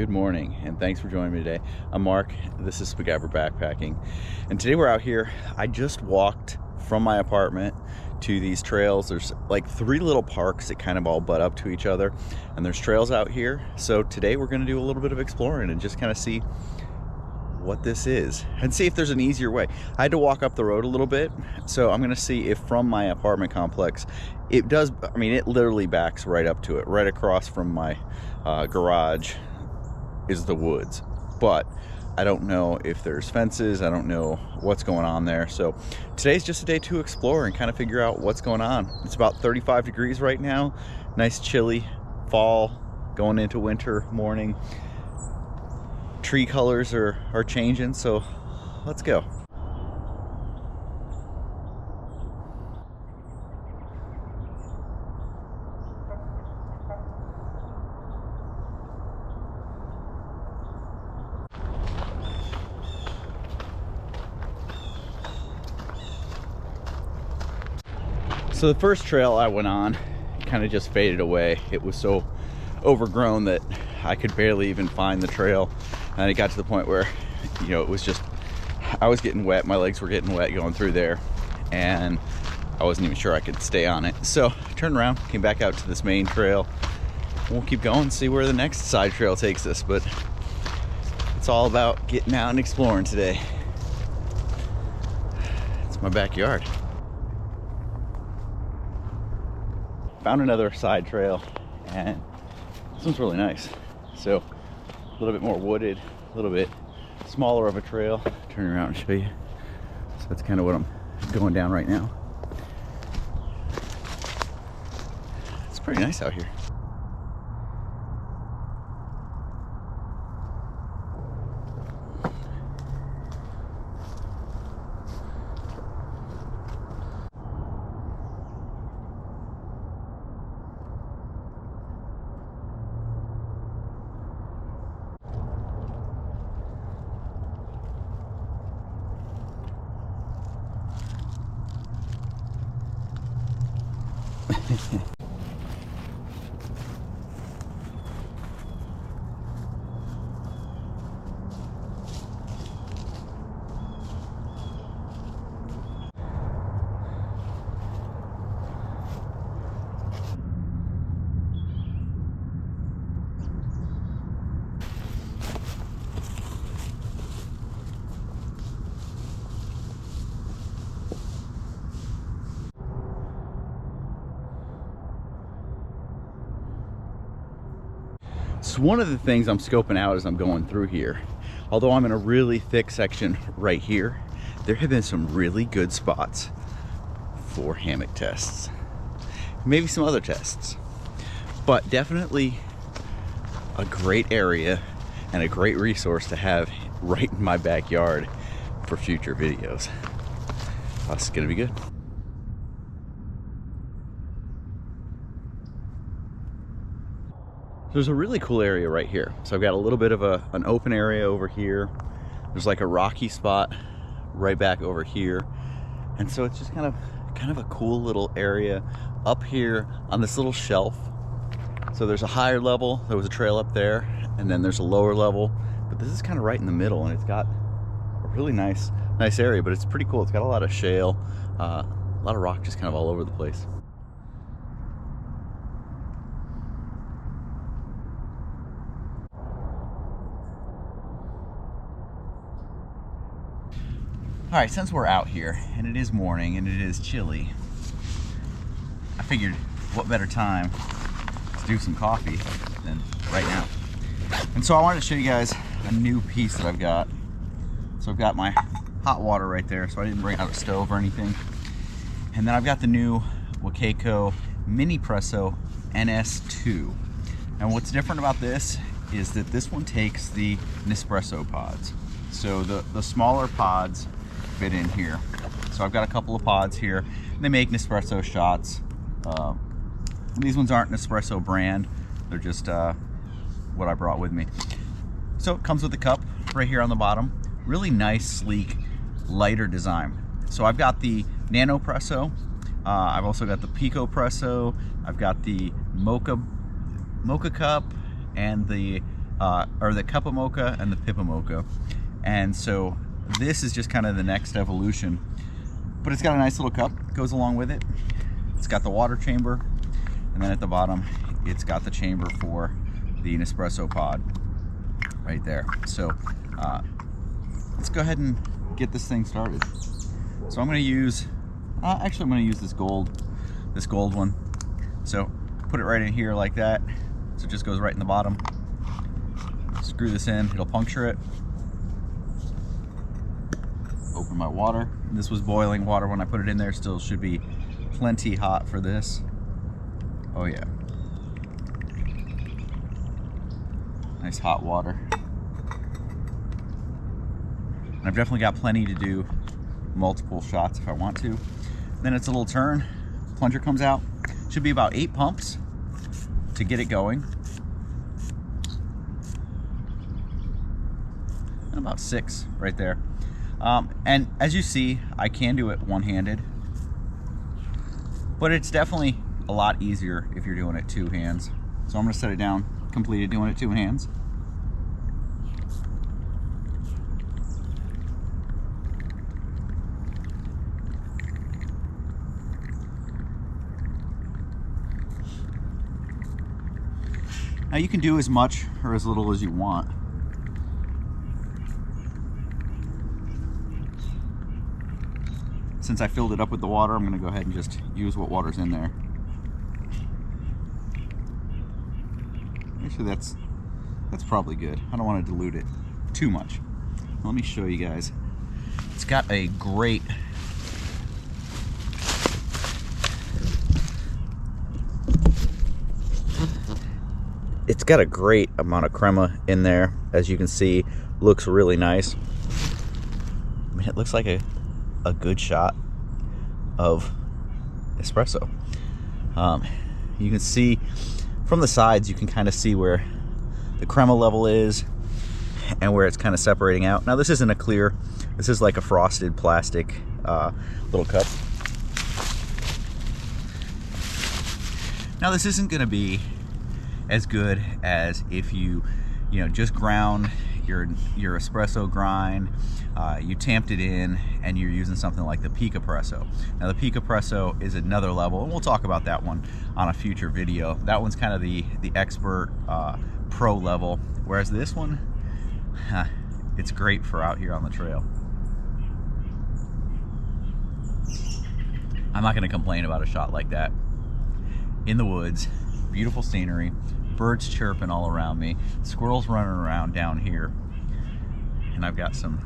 Good morning, and thanks for joining me today. I'm Mark, this is Spiguyver Backpacking, and today we're out here. I just walked from my apartment to these trails. There's like 3 little parks that kind of all butt up to each other, and there's trails out here. So today we're gonna do a little bit of exploring and just kind of see what this is and see if there's an easier way. I had to walk up the road a little bit, so I'm gonna see if from my apartment complex it does. I mean, it literally backs right up to it. Right across from my garage is the woods, but I don't know if there's fences. I don't know what's going on there. So today's just a day to explore and kind of figure out what's going on. It's about 35 degrees right now. Nice chilly fall going into winter morning. Tree colors are changing, so let's go. So the first trail I went on kind of just faded away. It was so overgrown that I could barely even find the trail. And it got to the point where, you know, it was just, I was getting wet, my legs were getting wet going through there, and I wasn't even sure I could stay on it. So I turned around, came back out to this main trail. We'll keep going, see where the next side trail takes us, but it's all about getting out and exploring today. It's my backyard. Found another side trail, and this one's really nice. So a little bit more wooded, a little bit smaller of a trail. Turn around and show you. So that's kind of what I'm going down right now. It's pretty nice out here. So one of the things I'm scoping out as I'm going through here, although I'm in a really thick section right here, there have been some really good spots for hammock tests. Maybe some other tests, but definitely a great area and a great resource to have right in my backyard for future videos. That's gonna be good. There's a really cool area right here. So I've got a little bit of an open area over here. There's like a rocky spot right back over here. And so it's just kind of a cool little area up here on this little shelf. So there's a higher level, there was a trail up there, and then there's a lower level, but this is kind of right in the middle, and it's got a really nice area, but it's pretty cool. It's got a lot of shale, a lot of rock just kind of all over the place. All right, since we're out here and it is morning and it is chilly, I figured what better time to do some coffee than right now. And so I wanted to show you guys a new piece that I've got. So I've got my hot water right there, so I didn't bring out a stove or anything. And then I've got the new Wacaco Minipresso NS2. And what's different about this is that this one takes the Espresso pods. So the smaller pods fit in here. So I've got a couple of pods here. They make Nespresso shots. These ones aren't Nespresso brand. They're just what I brought with me. So it comes with a cup right here on the bottom. Really nice, sleek, lighter design. So I've got the Nano Presso. I've also got the Pico Presso. I've got the Mocha Cup and the are the Cup of Mocha and the Pip of Mocha. And so this is just kind of the next evolution. But it's got a nice little cup, goes along with it. It's got the water chamber, and then at the bottom, it's got the chamber for the Nespresso pod right there. So let's go ahead and get this thing started. So I'm going to use, actually I'm going to use this gold one. So put it right in here like that. So it just goes right in the bottom. Screw this in, it'll puncture it. Open my water. This was boiling water when I put it in there. Still should be plenty hot for this. Oh yeah. Nice hot water. And I've definitely got plenty to do multiple shots if I want to. Then it's a little turn, plunger comes out. Should be about 8 pumps to get it going. And about 6 right there. And as you see, I can do it one-handed, but it's definitely a lot easier if you're doing it 2 hands. So I'm gonna set it down, completed doing it 2 hands. Now you can do as much or as little as you want. Since I filled it up with the water, I'm going to go ahead and just use what water's in there. Actually, that's probably good. I don't want to dilute it too much. Let me show you guys. It's got a great amount of crema in there. As you can see, looks really nice. I mean, it looks like a good shot of espresso. You can see from the sides, you can kind of see where the crema level is and where it's kind of separating out. Now this isn't a clear, this is like a frosted plastic little cup. Now this isn't going to be as good as if you just ground your espresso grind, you tamped it in, and you're using something like the Picapresso. Now the Picapresso is another level, and we'll talk about that one on a future video. That one's kind of the expert pro level, whereas this one, it's great for out here on the trail. I'm not going to complain about a shot like that. In the woods, beautiful scenery, birds chirping all around me, squirrels running around down here, and I've got some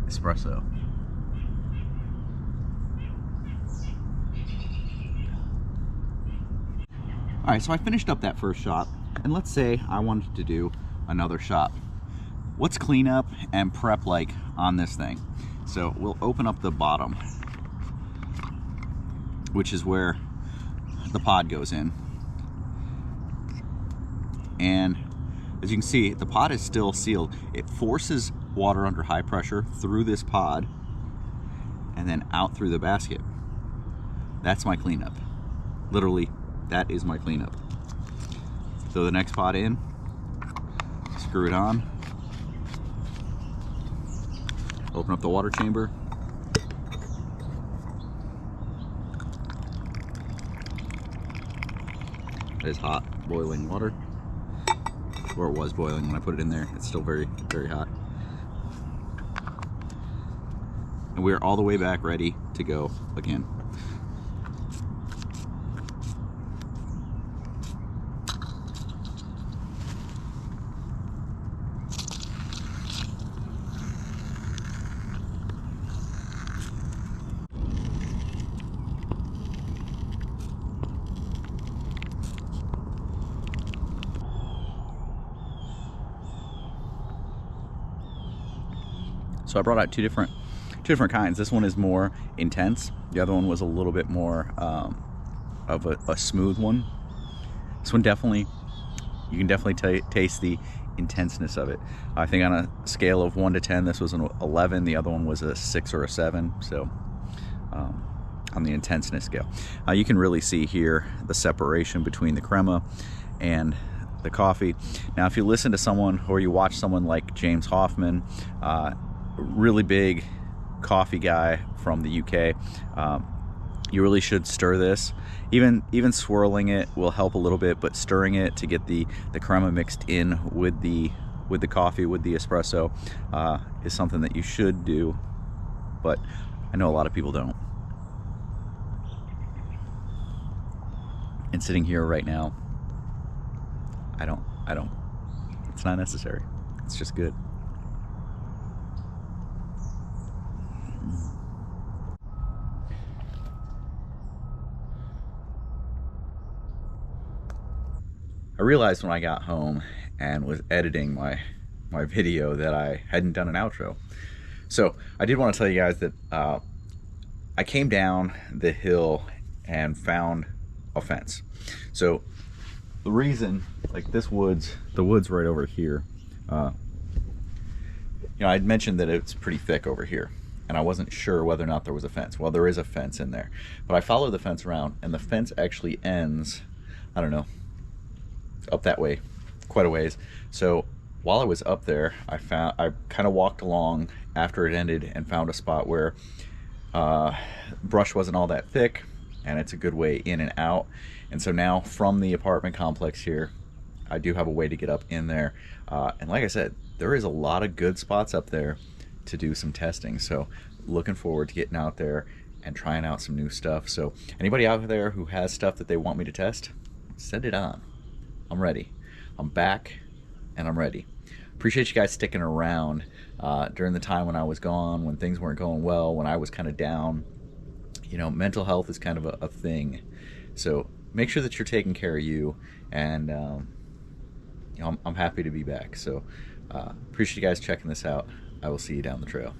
espresso. All right, so I finished up that first shot, and let's say I wanted to do another shot. What's cleanup and prep like on this thing? So we'll open up the bottom, which is where the pod goes in. And as you can see, the pod is still sealed. It forces water under high pressure through this pod and then out through the basket. That's my cleanup. Literally, that is my cleanup. Throw the next pod in, screw it on, open up the water chamber. That is hot, boiling water. Or it was boiling when I put it in there. It's still very, very hot. And we're all the way back ready to go again. So I brought out two different kinds. This one is more intense. The other one was a little bit more of a smooth one. This one definitely, you can definitely taste the intenseness of it. I think on a scale of 1 to 10, this was an 11. The other one was a 6 or a 7. So on the intenseness scale, you can really see here the separation between the crema and the coffee. Now, if you listen to someone or you watch someone like James Hoffman, really big coffee guy from the UK, you really should stir this. Even swirling it will help a little bit, but stirring it to get the crema mixed in with the coffee, with the espresso, is something that you should do, but I know a lot of people don't. And sitting here right now, I don't, it's not necessary. It's just good. I realized when I got home and was editing my video that I hadn't done an outro. So I did want to tell you guys that I came down the hill and found a fence. So the reason, like this the woods right over here, you know, I'd mentioned that it's pretty thick over here, and I wasn't sure whether or not there was a fence. Well, there is a fence in there, but I followed the fence around, and the fence actually ends, I don't know, up that way quite a ways. So while I was up there, I kind of walked along after it ended and found a spot where brush wasn't all that thick, and it's a good way in and out. And so now from the apartment complex here, I do have a way to get up in there, and like I said, there is a lot of good spots up there to do some testing. So looking forward to getting out there and trying out some new stuff. So anybody out there who has stuff that they want me to test, send it on. I'm ready. I'm back and I'm ready. Appreciate you guys sticking around during the time when I was gone, when things weren't going well, when I was kind of down. You know, mental health is kind of a thing. So make sure that you're taking care of you, and you know, I'm happy to be back. So appreciate you guys checking this out. I will see you down the trail.